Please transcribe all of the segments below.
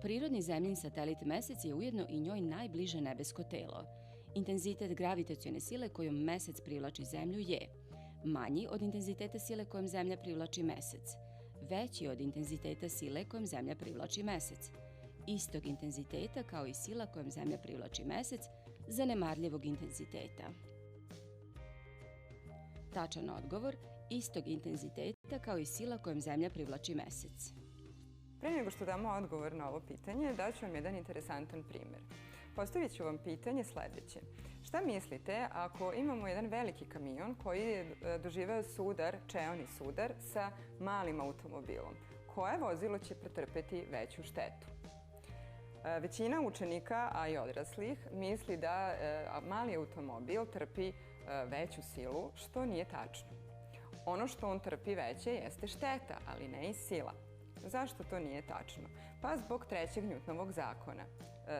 Prirodni zemljin satelit Mesec je ujedno i njoj najbliže nebesko telo. Intenzitet gravitacione sile kojom Mesec privlači Zemlju je manji od intenziteta sile kojom Zemlja privlači Mesec, veći od intenziteta sile kojom Zemlja privlači Mesec, istog intenziteta kao i sila kojom Zemlja privlači Mesec, zanemarljivog intenziteta. Tačan odgovor, istog intenziteta kao i sila kojom Zemlja privlači Mesec. Pre nego što damo odgovor na ovo pitanje, daću vam jedan interesantan primer. Postavit ću vam pitanje sledeće. Šta mislite ako imamo jedan veliki kamion koji je doživeo sudar, čeoni sudar, sa malim automobilom? Koje vozilo će pretrpeti veću štetu? Većina učenika, a i odraslih, misli da mali automobil trpi veću silu, što nije tačno. Ono što on trpi veće jeste šteta, ali ne i sila. Zašto to nije tačno? Pa zbog trećeg Newtonovog zakona.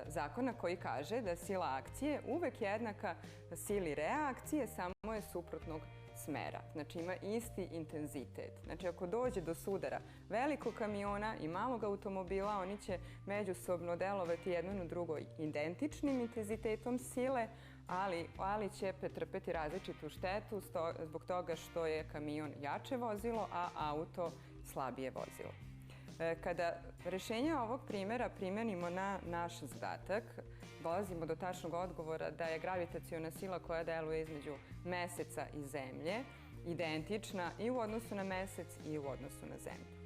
Zakona koji kaže da sila akcije uvek jednaka sili reakcije, samo je suprotnog smera. Znači ima isti intenzitet. Znači ako dođe do sudara velikog kamiona i malog automobila, oni će međusobno delovati jedno na drugo identičnim intenzitetom sile, ali će pretrpeti različitu štetu zbog toga što je kamion jače vozilo, a auto slabije vozilo. Kada rešenje ovog primera primenimo na naš zadatak, dolazimo do tačnog odgovora da je gravitaciona sila koja deluje između Meseca i Zemlje identična i u odnosu na Mesec i u odnosu na Zemlju.